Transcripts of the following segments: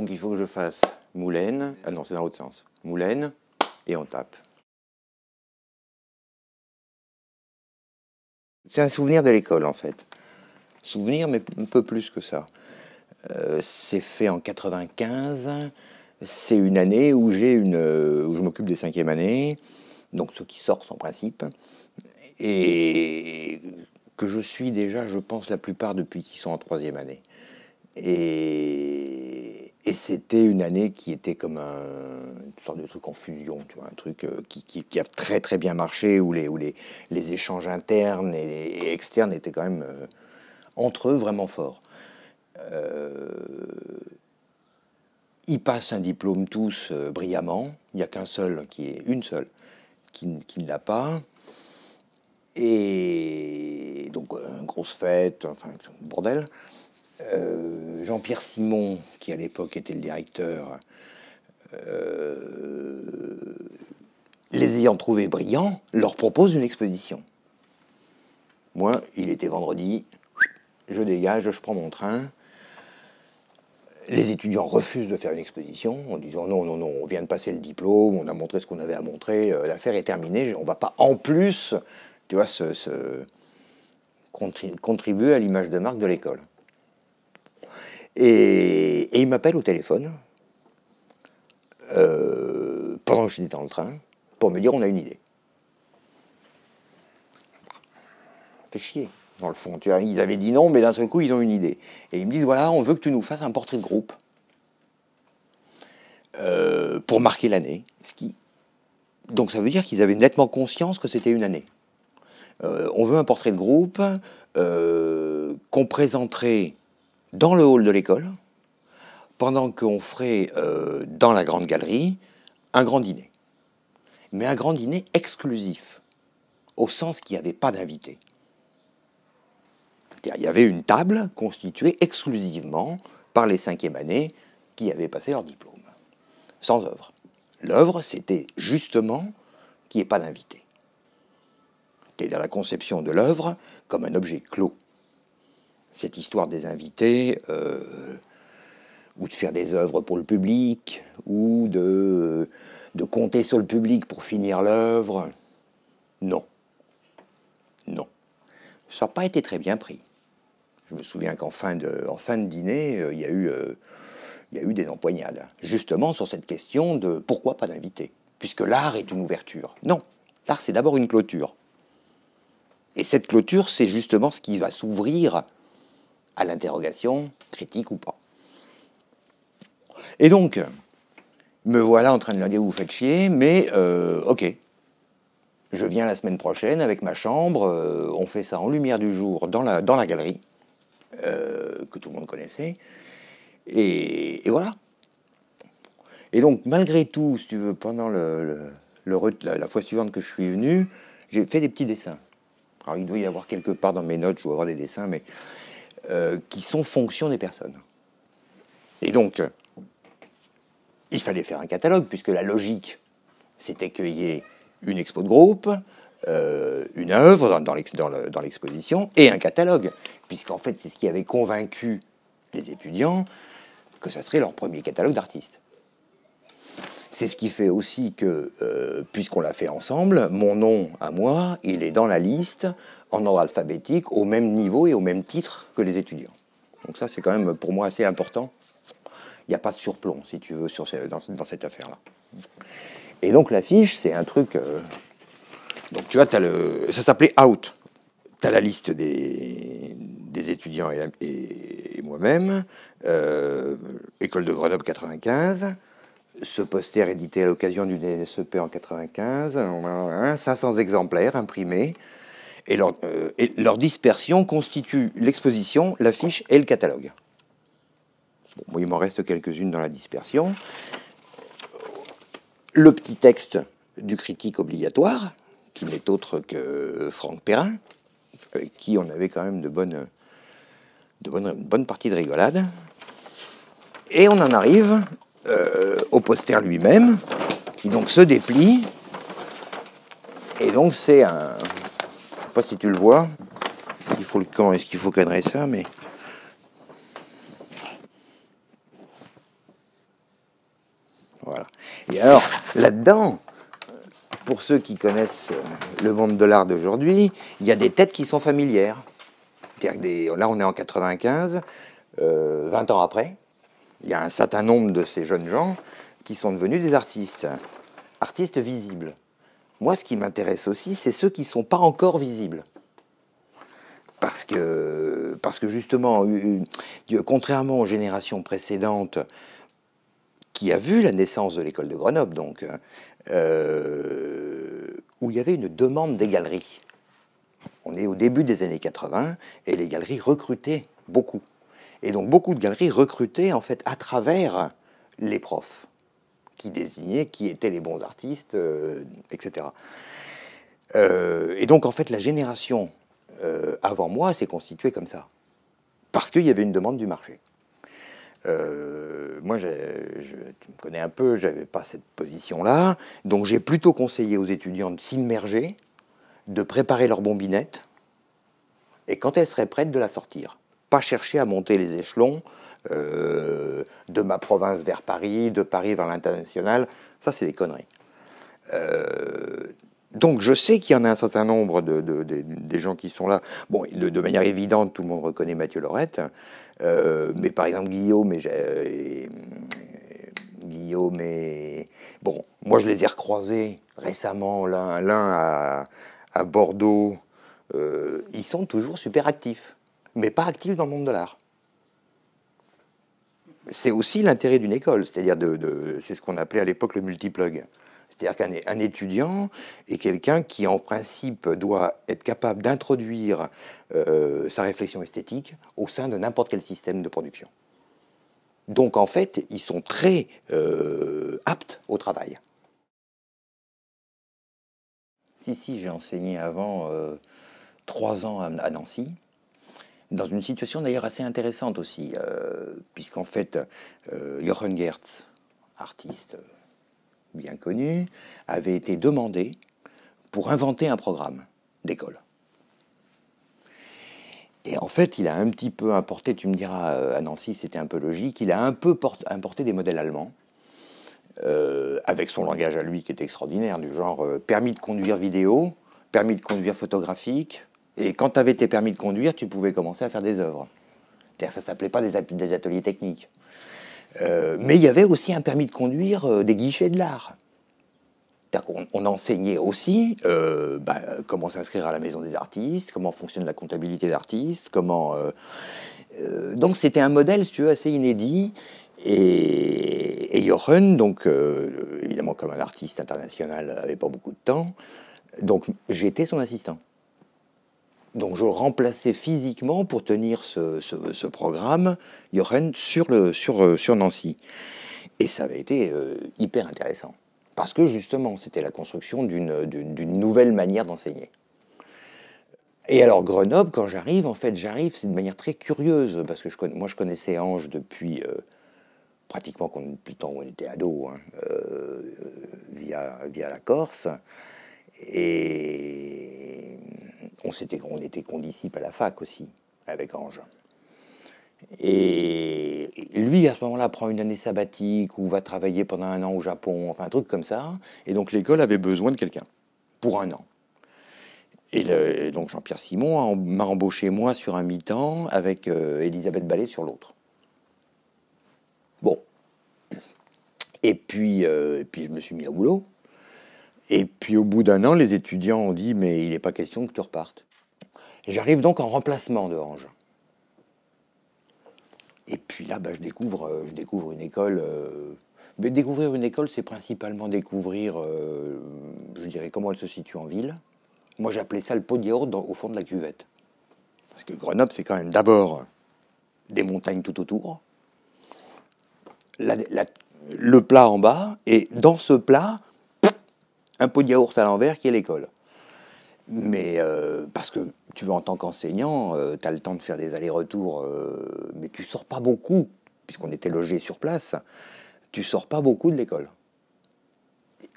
Donc il faut que je fasse moulaine. Ah non, c'est dans l'autre sens. Moulaine, et on tape. C'est un souvenir de l'école, en fait. Souvenir, mais un peu plus que ça. C'est fait en 95. C'est une année où où je m'occupe des 5e années, donc ceux qui sortent en principe, et que je suis déjà, je pense, la plupart depuis qu'ils sont en 3e année. Et c'était une année qui était comme une sorte de truc en fusion, tu vois, un truc qui a très très bien marché, où les échanges internes et externes étaient quand même entre eux vraiment forts. Ils passent un diplôme tous brillamment. Il n'y a une seule qui ne l'a pas. Et donc, grosse fête, enfin, bordel. Jean-Pierre Simon, qui à l'époque était le directeur, les ayant trouvés brillants, leur propose une exposition. Moi, il était vendredi, je dégage, je prends mon train. Les étudiants refusent de faire une exposition en disant non, non, non, on vient de passer le diplôme, on a montré ce qu'on avait à montrer, l'affaire est terminée, on ne va pas en plus, tu vois, contribuer à l'image de marque de l'école. Et il m'appelle au téléphone, pendant que j'étais dans le train, pour me dire on a une idée. Fait chier, dans le fond. Tu vois, ils avaient dit non, mais d'un seul coup, ils ont une idée. Et ils me disent voilà, on veut que tu nous fasses un portrait de groupe. Pour marquer l'année. Donc ça veut dire qu'ils avaient nettement conscience que c'était une année. On veut un portrait de groupe qu'on présenterait dans le hall de l'école, pendant qu'on ferait dans la grande galerie un grand dîner. Mais un grand dîner exclusif, au sens qu'il n'y avait pas d'invités. Il y avait une table constituée exclusivement par les 5e années qui avaient passé leur diplôme, sans œuvre. L'œuvre, c'était justement qu'il n'y ait pas d'invités. C'était dans la conception de l'œuvre comme un objet clos. Cette histoire des invités, ou de faire des œuvres pour le public, ou de compter sur le public pour finir l'œuvre, non. Non. Ça n'a pas été très bien pris. Je me souviens qu'en fin de dîner, il y a eu des empoignades, justement sur cette question de pourquoi pas d'invités, puisque l'art est une ouverture. Non, l'art c'est d'abord une clôture. Et cette clôture, c'est justement ce qui va s'ouvrir à l'interrogation, critique ou pas. Et donc, me voilà en train de leur dire vous faites chier, mais ok. Je viens la semaine prochaine avec ma chambre, on fait ça en lumière du jour dans la galerie, que tout le monde connaissait, et voilà. Et donc, malgré tout, si tu veux, pendant la fois suivante que je suis venu, j'ai fait des petits dessins. Alors, il doit y avoir quelque part dans mes notes, je dois avoir des dessins, mais qui sont fonction des personnes. Et donc, il fallait faire un catalogue, puisque la logique, c'était qu'il y ait une expo de groupe, une œuvre dans l'exposition, et un catalogue, puisqu'en fait, c'est ce qui avait convaincu les étudiants que ça serait leur premier catalogue d'artistes. C'est ce qui fait aussi que, puisqu'on l'a fait ensemble, mon nom à moi, il est dans la liste, en ordre alphabétique, au même niveau et au même titre que les étudiants. Donc ça, c'est quand même, pour moi, assez important. Il n'y a pas de surplomb, si tu veux, dans cette affaire-là. Et donc, l'affiche, c'est un truc... donc, tu vois, ça s'appelait Out. Tu as la liste des étudiants et moi-même, École de Grenoble 95, ce poster édité à l'occasion du DNSEP en 95, 500 exemplaires imprimés, et leur dispersion constitue l'exposition, l'affiche et le catalogue. Bon, il m'en reste quelques-unes dans la dispersion. Le petit texte du critique obligatoire, qui n'est autre que Franck Perrin, avec qui on avait quand même de bonnes parties de rigolade. Et on en arrive au poster lui-même, qui donc se déplie. Et donc c'est un... Je sais pas si tu le vois. Comment est-ce qu'il faut cadrer ça, mais... Voilà. Et alors, là-dedans, pour ceux qui connaissent le monde de l'art d'aujourd'hui, il y a des têtes qui sont familières. Là, on est en 95, 20 ans après. Il y a un certain nombre de ces jeunes gens qui sont devenus des artistes visibles. Moi, ce qui m'intéresse aussi, c'est ceux qui ne sont pas encore visibles. Parce que justement, contrairement aux générations précédentes, qui a vu la naissance de l'école de Grenoble, donc, où il y avait une demande des galeries. On est au début des années 80, et les galeries recrutaient beaucoup. Et donc beaucoup de galeries recrutaient en fait à travers les profs, qui désignaient qui étaient les bons artistes, etc. Et donc en fait la génération avant moi s'est constituée comme ça, parce qu'il y avait une demande du marché. Moi, tu me connais un peu, j'avais pas cette position-là, donc j'ai plutôt conseillé aux étudiants de s'immerger, de préparer leur bombinette, et quand elle serait prête, de la sortir. Pas chercher à monter les échelons de ma province vers Paris, de Paris vers l'international, ça c'est des conneries. Donc je sais qu'il y en a un certain nombre des gens qui sont là. Bon, de manière évidente, tout le monde reconnaît Mathieu Lorette, mais par exemple Guillaume et bon, moi je les ai recroisés récemment, l'un à Bordeaux. Ils sont toujours super actifs, mais pas actifs dans le monde de l'art. C'est aussi l'intérêt d'une école, c'est-à-dire c'est ce qu'on appelait à l'époque le multiplug. C'est-à-dire qu'un étudiant est quelqu'un qui, en principe, doit être capable d'introduire sa réflexion esthétique au sein de n'importe quel système de production. Donc, en fait, ils sont très aptes au travail. Si, j'ai enseigné avant 3 ans à Nancy, dans une situation d'ailleurs assez intéressante aussi, puisqu'en fait, Jochen Gertz, artiste bien connu, avait été demandé pour inventer un programme d'école. Et en fait, il a un petit peu importé, tu me diras, à Nancy, c'était un peu logique, il a un peu importé des modèles allemands, avec son langage à lui qui est extraordinaire, du genre permis de conduire vidéo, permis de conduire photographique, et quand tu avais tes permis de conduire, tu pouvais commencer à faire des œuvres. C'est-à-dire que ça ne s'appelait pas des ateliers techniques. Mais il y avait aussi un permis de conduire des guichets de l'art. On enseignait aussi comment s'inscrire à la maison des artistes, comment fonctionne la comptabilité d'artistes, donc c'était un modèle, si tu veux, assez inédit. Et Jochen, donc évidemment comme un artiste international, n'avait pas beaucoup de temps, donc j'étais son assistant. Donc je remplaçais physiquement pour tenir ce programme Jochen sur Nancy. Et ça avait été hyper intéressant. Parce que justement, c'était la construction d'une nouvelle manière d'enseigner. Et alors Grenoble, quand j'arrive, c'est de manière très curieuse, parce que moi je connaissais Ange depuis pratiquement depuis le temps où on était ado, via la Corse. Et on était condisciples à la fac aussi, avec Ange. Et lui, à ce moment-là, prend une année sabbatique ou va travailler pendant 1 an au Japon, enfin un truc comme ça. Et donc l'école avait besoin de quelqu'un pour 1 an. Et donc Jean-Pierre Simon m'a embauché moi sur un mi-temps avec Elisabeth Ballet sur l'autre. Bon. Et puis je me suis mis au boulot. Et puis au bout d'1 an, les étudiants ont dit « mais il n'est pas question que tu repartes ». J'arrive donc en remplacement de Ange. Et puis là, je découvre une école. Mais découvrir une école, c'est principalement découvrir, je dirais, comment elle se situe en ville. Moi, j'appelais ça le pot de yaourt au fond de la cuvette. Parce que Grenoble, c'est quand même d'abord des montagnes tout autour, le plat en bas, et dans ce plat, un pot de yaourt à l'envers qui est l'école. Mais parce que tu vois, en tant qu'enseignant, tu as le temps de faire des allers-retours, mais tu sors pas beaucoup, puisqu'on était logés sur place, tu sors pas beaucoup de l'école.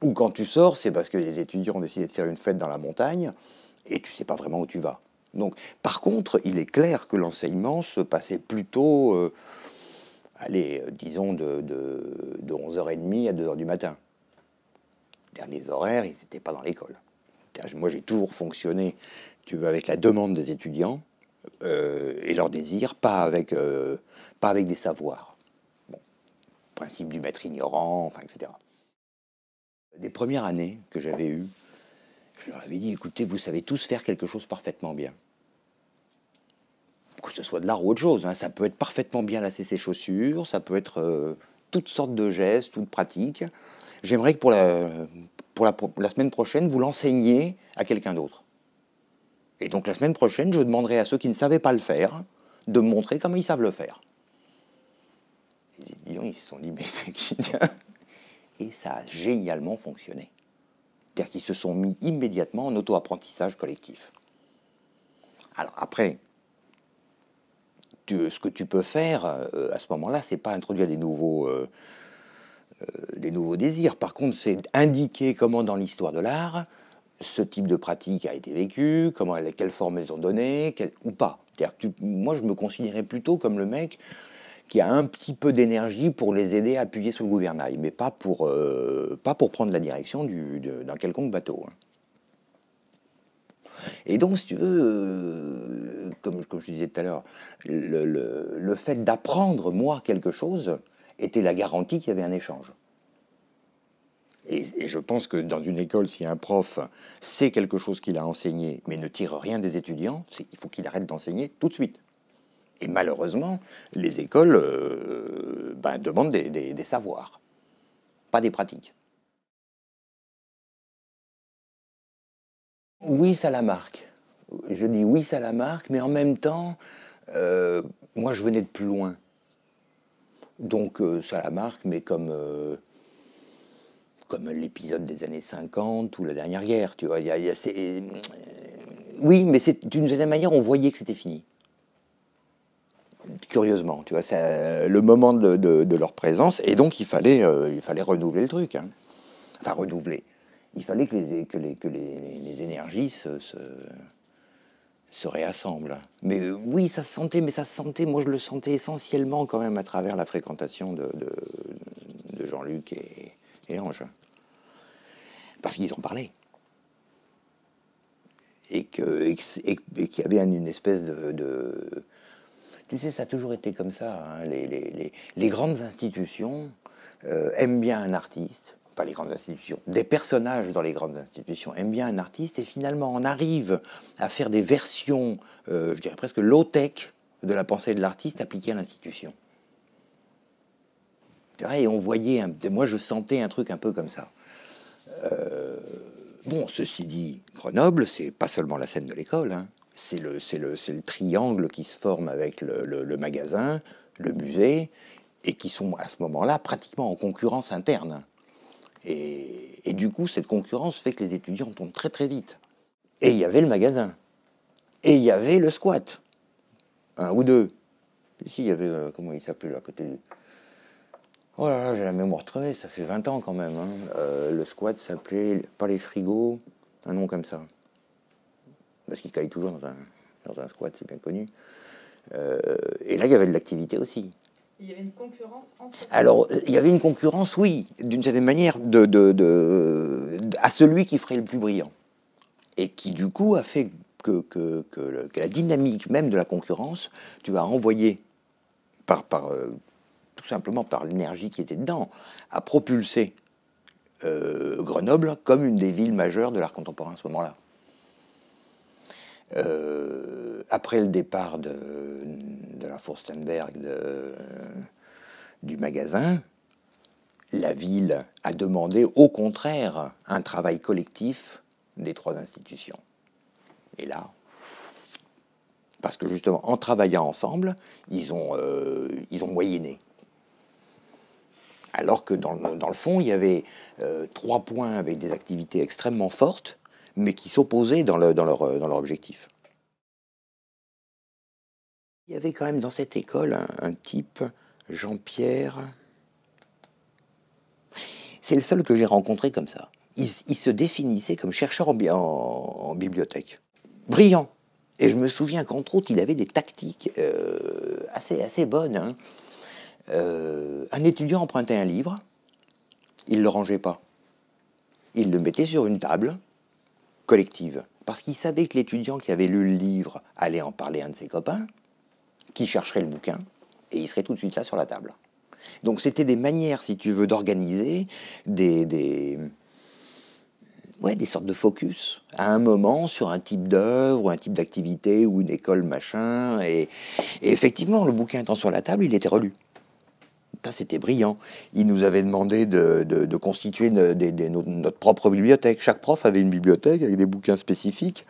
Ou quand tu sors, c'est parce que les étudiants ont décidé de faire une fête dans la montagne, et tu sais pas vraiment où tu vas. Donc, par contre, il est clair que l'enseignement se passait plutôt allez, disons de 11h30 à 2h du matin. Les horaires, ils n'étaient pas dans l'école. Moi, j'ai toujours fonctionné, tu veux, avec la demande des étudiants et leur désir, pas avec des savoirs. Bon, principe du maître ignorant, enfin, etc. Des premières années que j'avais eues, je leur avais dit, écoutez, vous savez tous faire quelque chose parfaitement bien. Que ce soit de l'art ou autre chose, hein, ça peut être parfaitement bien lasser ses chaussures, ça peut être toutes sortes de gestes, toutes pratiques. J'aimerais que pour la semaine prochaine, vous l'enseigniez à quelqu'un d'autre. Et donc la semaine prochaine, je demanderai à ceux qui ne savaient pas le faire de me montrer comment ils savent le faire. Et ils se sont dit, mais c'est qui? Et ça a génialement fonctionné. C'est-à-dire qu'ils se sont mis immédiatement en auto-apprentissage collectif. Alors après, ce que tu peux faire à ce moment-là, c'est pas introduire des nouveaux désirs. Par contre, c'est indiquer comment dans l'histoire de l'art, ce type de pratique a été vécu, quelle forme elles ont donné, ou pas. Moi, je me considérais plutôt comme le mec qui a un petit peu d'énergie pour les aider à appuyer sur le gouvernail, mais pas pour prendre la direction d'un quelconque bateau. Et donc, si tu veux, comme je disais tout à l'heure, le fait d'apprendre, moi, quelque chose, était la garantie qu'il y avait un échange. Et je pense que dans une école, si un prof sait quelque chose qu'il a enseigné, mais ne tire rien des étudiants, il faut qu'il arrête d'enseigner tout de suite. Et malheureusement, les écoles demandent des savoirs, pas des pratiques. Oui, ça la marque. Je dis oui, ça la marque, mais en même temps, moi, je venais de plus loin. Donc, ça la marque, mais comme l'épisode des années 50 ou la dernière guerre, tu vois. Oui, mais d'une certaine manière, on voyait que c'était fini. Curieusement, tu vois, le moment de leur présence, et donc il fallait renouveler le truc. Hein. Enfin, renouveler. Il fallait que les énergies se réassemblent. Mais oui, ça se sentait, moi je le sentais essentiellement quand même à travers la fréquentation de Jean-Luc et Ange. Parce qu'ils en parlaient. Et qu'il y avait une espèce de... Tu sais, ça a toujours été comme ça. Hein. Les grandes institutions aiment bien un artiste. Pas les grandes institutions. Des personnages dans les grandes institutions aiment bien un artiste et finalement on arrive à faire des versions, je dirais presque low-tech, de la pensée de l'artiste appliquée à l'institution. Et on voyait, moi je sentais un truc un peu comme ça. Bon, ceci dit, Grenoble, c'est pas seulement la scène de l'école, hein. C'est le triangle qui se forme avec le magasin, le musée, et qui sont à ce moment-là pratiquement en concurrence interne. Et du coup, cette concurrence fait que les étudiants tombent très très vite. Et il y avait le magasin. Et il y avait le squat. Un ou deux. Ici, il y avait, comment il s'appelait là, à côté. Oh là là, j'ai la mémoire crevée, ça fait 20 ans quand même. Hein. Le squat s'appelait, pas les frigos, un nom comme ça. Parce qu'il caille toujours dans un squat, c'est bien connu. Et là, il y avait de l'activité aussi. Il y avait une concurrence entre... Alors, il y avait une concurrence, oui, d'une certaine manière, à celui qui ferait le plus brillant. Et qui, du coup, a fait que la dynamique même de la concurrence, tu as envoyé, tout simplement par l'énergie qui était dedans, a propulsé Grenoble comme une des villes majeures de l'art contemporain à ce moment-là. Après le départ de la Furstenberg du magasin, la ville a demandé au contraire un travail collectif des trois institutions. Et là, parce que justement, en travaillant ensemble, ils ont moyenné. Alors que dans le fond, il y avait 3 points avec des activités extrêmement fortes, mais qui s'opposaient dans leur objectif. Il y avait quand même dans cette école un type, Jean-Pierre. C'est le seul que j'ai rencontré comme ça. Il se définissait comme chercheur en bibliothèque. Brillant. Et je me souviens qu'entre autres, il avait des tactiques assez bonnes. Hein. Un étudiant empruntait un livre, il ne le rangeait pas. Il le mettait sur une table collective, parce qu'il savait que l'étudiant qui avait lu le livre allait en parler à un de ses copains, qui chercherait le bouquin, et il serait tout de suite là sur la table. Donc c'était des manières, si tu veux, d'organiser des sortes de focus à un moment sur un type d'œuvre, ou un type d'activité, ou une école, machin. Et effectivement, le bouquin étant sur la table, il était relu. Ça, c'était brillant. Il nous avait demandé de constituer notre propre bibliothèque. Chaque prof avait une bibliothèque avec des bouquins spécifiques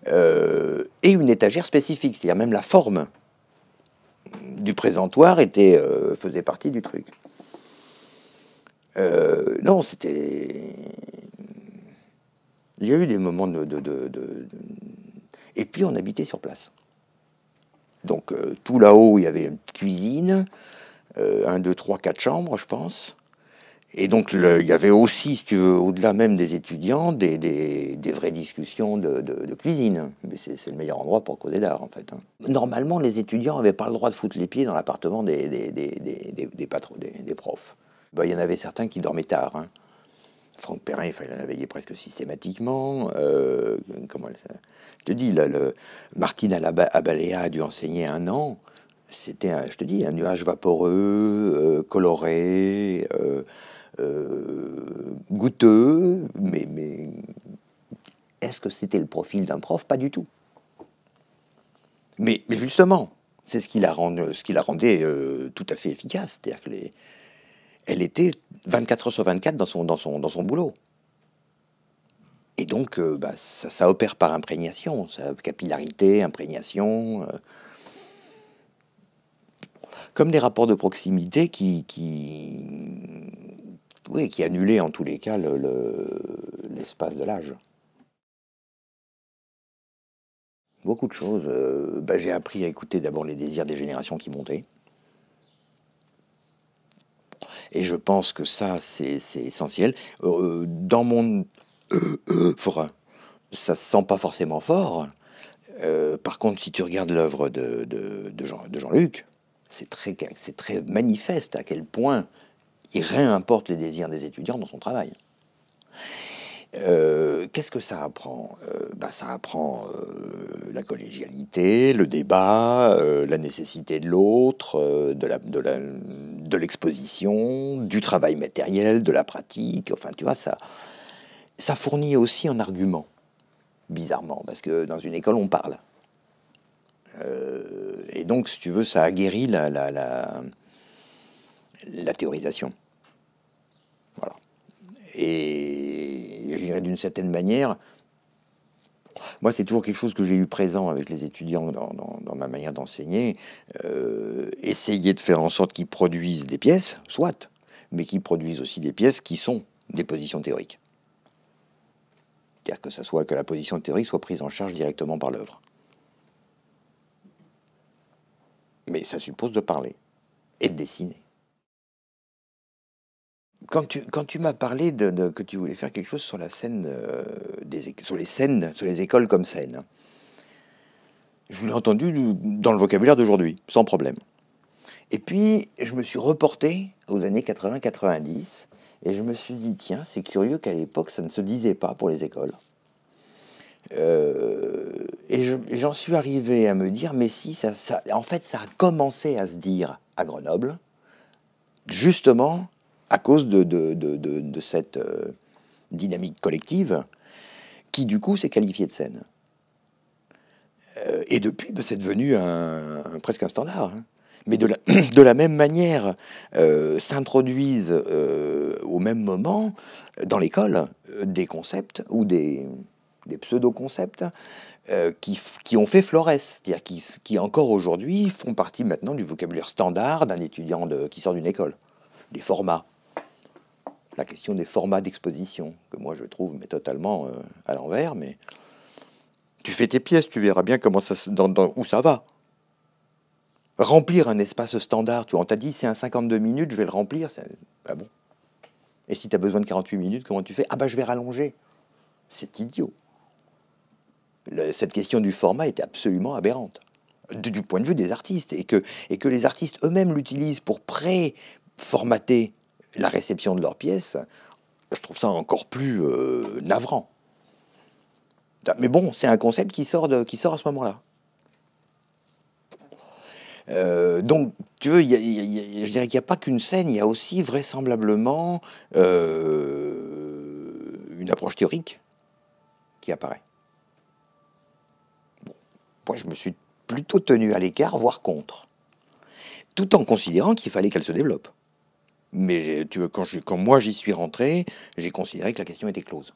et une étagère spécifique. C'est-à-dire même la forme du présentoir faisait partie du truc. Non, c'était... Il y a eu des moments Et puis on habitait sur place. Donc tout là-haut, il y avait une cuisine, 1, 2, 3, 4 chambres, je pense. Et donc il y avait aussi, si tu veux, au-delà même des étudiants, des vraies discussions de cuisine. Mais c'est le meilleur endroit pour causer d'art, en fait. Normalement, les étudiants n'avaient pas le droit de foutre les pieds dans l'appartement des profs. Ben, il y en avait certains qui dormaient tard. Franck Perrin, il fallait la veiller presque systématiquement. Je te dis, Martine Abalea a dû enseigner 1 an. C'était, je te dis, un nuage vaporeux, coloré, goûteux, mais est-ce que c'était le profil d'un prof? Pas du tout. Mais justement, c'est ce qui la rendait tout à fait efficace. C'est-à-dire que elle était 24 heures sur 24 dans son boulot. Et donc, ça opère par imprégnation, capillarité, imprégnation. Comme des rapports de proximité qui annulaient en tous les cas l'espace de l'âge. Beaucoup de choses. J'ai appris à écouter d'abord les désirs des générations qui montaient. Et je pense que ça, c'est essentiel. Dans mon œuvre, ça se sent pas forcément fort. Par contre, si tu regardes l'œuvre de Jean-Luc, c'est très manifeste à quel point il réimporte les désirs des étudiants dans son travail. Qu'est-ce que ça apprend? Ça apprend la collégialité, le débat, la nécessité de l'autre, de l'exposition, du travail matériel, de la pratique. Enfin, tu vois, ça fournit aussi un argument, bizarrement, parce que dans une école, on parle. Et donc, si tu veux, ça aguerrit la théorisation. Voilà. Et je dirais d'une certaine manière, moi, c'est toujours quelque chose que j'ai eu présent avec les étudiants dans ma manière d'enseigner. Essayer de faire en sorte qu'ils produisent des pièces, soit, mais qu'ils produisent aussi des pièces qui sont des positions théoriques. C'est-à-dire que la position théorique soit prise en charge directement par l'œuvre. Mais ça suppose de parler et de dessiner. Quand tu m'as parlé que tu voulais faire quelque chose sur la scène, sur les écoles comme scène, je l'ai entendu dans le vocabulaire d'aujourd'hui, sans problème. Et puis, je me suis reporté aux années 80-90, et je me suis dit, tiens, c'est curieux qu'à l'époque, ça ne se disait pas pour les écoles. Et j'en suis arrivé à me dire, mais si, en fait, ça a commencé à se dire à Grenoble, justement à cause de cette dynamique collective qui, du coup, s'est qualifiée de scène. Et depuis, c'est devenu presque un standard. Mais de la même manière, s'introduisent au même moment dans l'école des concepts ou des pseudo-concepts qui ont fait florès, c'est-à-dire qui encore aujourd'hui font partie maintenant du vocabulaire standard d'un étudiant qui sort d'une école. Les formats. La question des formats d'exposition, que moi je trouve mais totalement à l'envers, mais tu fais tes pièces, tu verras bien comment où ça va. Remplir un espace standard, on t'a dit c'est un 52 minutes, je vais le remplir, ah bon. Et si tu as besoin de 48 minutes, comment tu fais? Ah je vais rallonger. C'est idiot. Cette question du format était absolument aberrante. du point de vue des artistes, et que les artistes eux-mêmes l'utilisent pour pré-formater la réception de leurs pièces, je trouve ça encore plus navrant. Mais bon, c'est un concept qui sort à ce moment-là. Donc, tu veux, je dirais qu'il n'y a pas qu'une scène, il y a aussi vraisemblablement une approche théorique qui apparaît. Bon, moi, je me suis plutôt tenu à l'écart, voire contre, tout en considérant qu'il fallait qu'elle se développe. Mais tu veux, quand moi j'y suis rentré, j'ai considéré que la question était close.